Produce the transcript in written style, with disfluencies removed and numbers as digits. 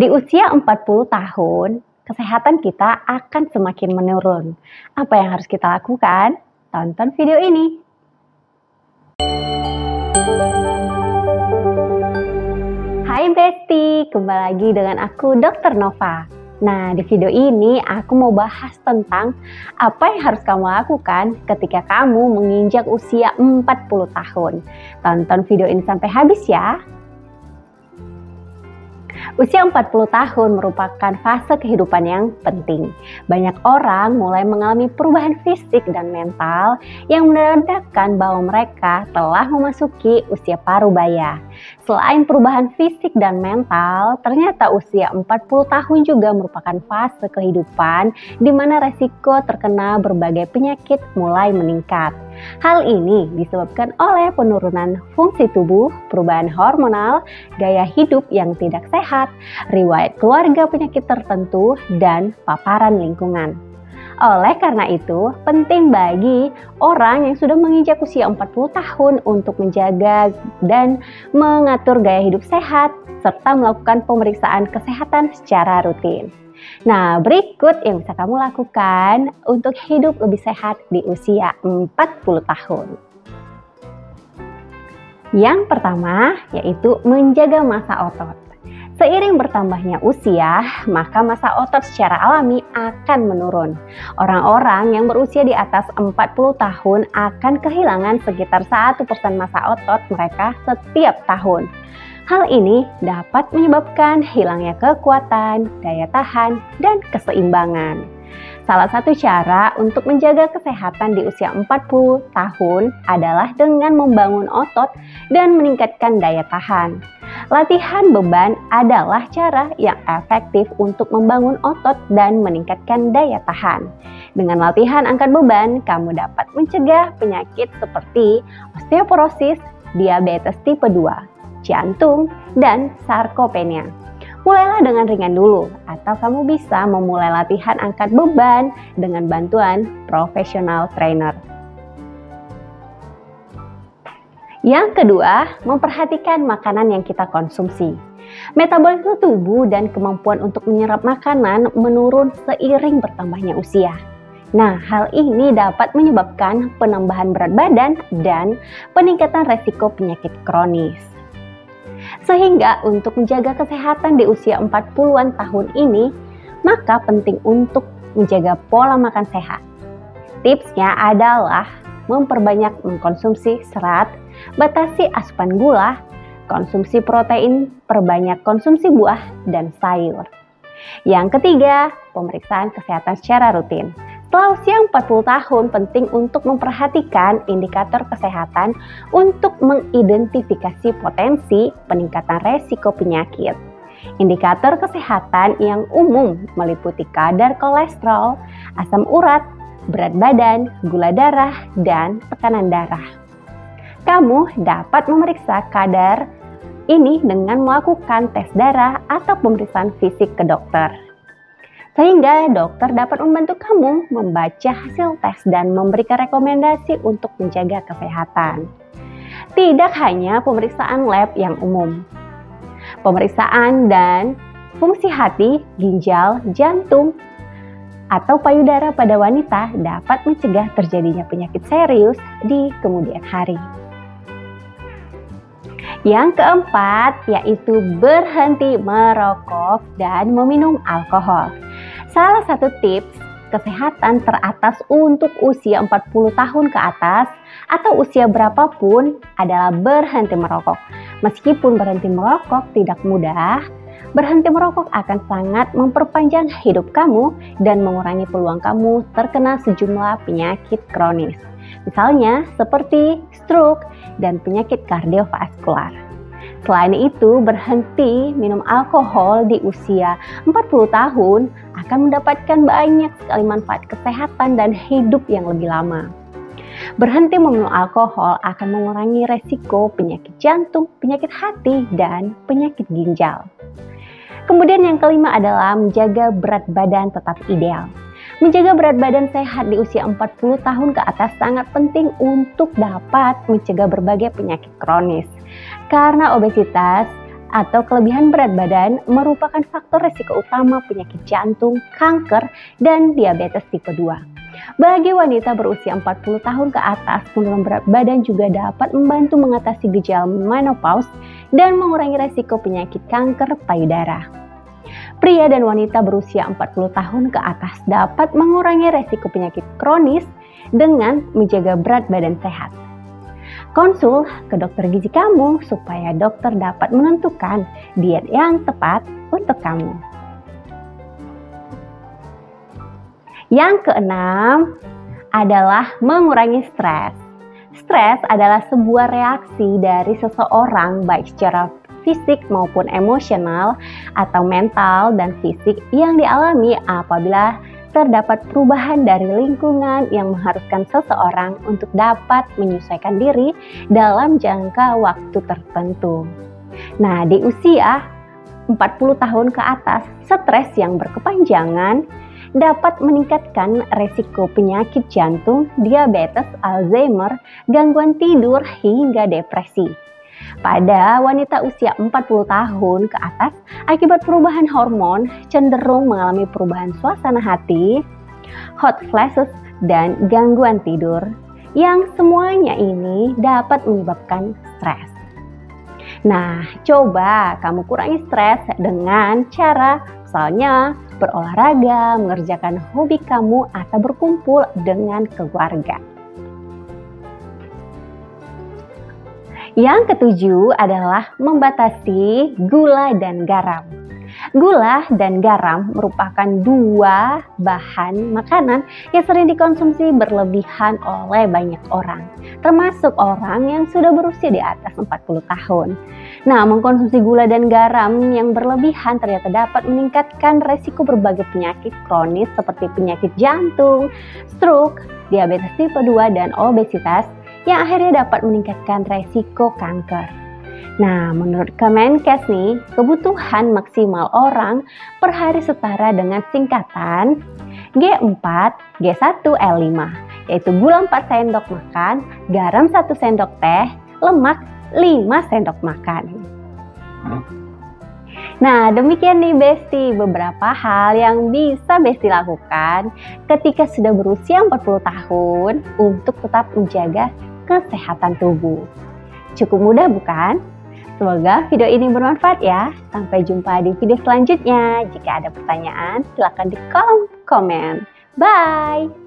Di usia 40 tahun, kesehatan kita akan semakin menurun. Apa yang harus kita lakukan? Tonton video ini. Hai Besti, kembali lagi dengan aku Dr. Nova. Nah, di video ini aku mau bahas tentang apa yang harus kamu lakukan ketika kamu menginjak usia 40 tahun. Tonton video ini sampai habis ya. Usia 40 tahun merupakan fase kehidupan yang penting. Banyak orang mulai mengalami perubahan fisik dan mental yang menandakan bahwa mereka telah memasuki usia parubaya. Selain perubahan fisik dan mental, ternyata usia 40 tahun juga merupakan fase kehidupan di mana resiko terkena berbagai penyakit mulai meningkat. Hal ini disebabkan oleh penurunan fungsi tubuh, perubahan hormonal, gaya hidup yang tidak sehat, riwayat keluarga penyakit tertentu, dan paparan lingkungan. Oleh karena itu, penting bagi orang yang sudah menginjak usia 40 tahun untuk menjaga dan mengatur gaya hidup sehat, serta melakukan pemeriksaan kesehatan secara rutin. Nah, berikut yang bisa kamu lakukan untuk hidup lebih sehat di usia 40 tahun. Yang pertama, yaitu menjaga massa otot. Seiring bertambahnya usia, maka massa otot secara alami akan menurun. Orang-orang yang berusia di atas 40 tahun akan kehilangan sekitar 1% massa otot mereka setiap tahun. Hal ini dapat menyebabkan hilangnya kekuatan, daya tahan, dan keseimbangan. Salah satu cara untuk menjaga kesehatan di usia 40 tahun adalah dengan membangun otot dan meningkatkan daya tahan. Latihan beban adalah cara yang efektif untuk membangun otot dan meningkatkan daya tahan. Dengan latihan angkat beban, kamu dapat mencegah penyakit seperti osteoporosis, diabetes tipe 2, jantung, dan sarkopenia. Mulailah dengan ringan dulu, atau kamu bisa memulai latihan angkat beban dengan bantuan profesional trainer. Yang kedua, memperhatikan makanan yang kita konsumsi. Metabolisme tubuh dan kemampuan untuk menyerap makanan menurun seiring bertambahnya usia. Nah, hal ini dapat menyebabkan penambahan berat badan dan peningkatan resiko penyakit kronis. Sehingga untuk menjaga kesehatan di usia 40-an tahun ini, maka penting untuk menjaga pola makan sehat. Tipsnya adalah memperbanyak mengkonsumsi serat, batasi asupan gula, konsumsi protein, perbanyak konsumsi buah dan sayur. Yang ketiga, pemeriksaan kesehatan secara rutin. Setelah usia 40 tahun, penting untuk memperhatikan indikator kesehatan untuk mengidentifikasi potensi peningkatan resiko penyakit. Indikator kesehatan yang umum meliputi kadar kolesterol, asam urat, berat badan, gula darah, dan tekanan darah. Kamu dapat memeriksa kadar ini dengan melakukan tes darah atau pemeriksaan fisik ke dokter. Sehingga dokter dapat membantu kamu membaca hasil tes dan memberikan rekomendasi untuk menjaga kesehatan. Tidak hanya pemeriksaan lab yang umum. Pemeriksaan dan fungsi hati, ginjal, jantung, atau payudara pada wanita dapat mencegah terjadinya penyakit serius di kemudian hari. Yang keempat, yaitu berhenti merokok dan meminum alkohol. Salah satu tips kesehatan teratas untuk usia 40 tahun ke atas atau usia berapapun adalah berhenti merokok. Meskipun berhenti merokok tidak mudah, berhenti merokok akan sangat memperpanjang hidup kamu dan mengurangi peluang kamu terkena sejumlah penyakit kronis. Misalnya seperti stroke dan penyakit kardiovaskular. Selain itu, berhenti minum alkohol di usia 40 tahun akan mendapatkan banyak sekali manfaat kesehatan dan hidup yang lebih lama. Berhenti meminum alkohol akan mengurangi resiko penyakit jantung, penyakit hati, dan penyakit ginjal. Kemudian yang kelima adalah menjaga berat badan tetap ideal. Menjaga berat badan sehat di usia 40 tahun ke atas sangat penting untuk dapat mencegah berbagai penyakit kronis. Karena obesitas atau kelebihan berat badan merupakan faktor risiko utama penyakit jantung, kanker, dan diabetes tipe 2. Bagi wanita berusia 40 tahun ke atas, penurunan berat badan juga dapat membantu mengatasi gejala menopause dan mengurangi risiko penyakit kanker payudara. Pria dan wanita berusia 40 tahun ke atas dapat mengurangi risiko penyakit kronis dengan menjaga berat badan sehat. Konsul ke dokter gizi kamu supaya dokter dapat menentukan diet yang tepat untuk kamu. Yang keenam adalah mengurangi stres. Stres adalah sebuah reaksi dari seseorang baik secara fisik maupun emosional atau mental dan fisik yang dialami apabila terdapat perubahan dari lingkungan yang mengharuskan seseorang untuk dapat menyesuaikan diri dalam jangka waktu tertentu. Nah, di usia 40 tahun ke atas, stres yang berkepanjangan dapat meningkatkan resiko penyakit jantung, diabetes, Alzheimer, gangguan tidur, hingga depresi. Pada wanita usia 40 tahun ke atas, akibat perubahan hormon cenderung mengalami perubahan suasana hati, hot flashes, dan gangguan tidur, yang semuanya ini dapat menyebabkan stres. Nah, coba kamu kurangi stres dengan cara misalnya berolahraga, mengerjakan hobi kamu, atau berkumpul dengan keluarga. Yang ketujuh adalah membatasi gula dan garam. Gula dan garam merupakan dua bahan makanan yang sering dikonsumsi berlebihan oleh banyak orang, termasuk orang yang sudah berusia di atas 40 tahun. Nah, mengkonsumsi gula dan garam yang berlebihan ternyata dapat meningkatkan resiko berbagai penyakit kronis seperti penyakit jantung, stroke, diabetes tipe 2, dan obesitas, yang akhirnya dapat meningkatkan resiko kanker. Nah, menurut Kemenkes nih, kebutuhan maksimal orang per hari setara dengan singkatan G4, G1, L5, yaitu gula 4 sendok makan, garam 1 sendok teh, lemak 5 sendok makan. Nah, demikian nih Besti, beberapa hal yang bisa Besti lakukan ketika sudah berusia 40 tahun untuk tetap menjaga kesehatan tubuh. Cukup mudah bukan? Semoga video ini bermanfaat ya. Sampai jumpa di video selanjutnya. Jika ada pertanyaan, silakan di kolom komen. Bye!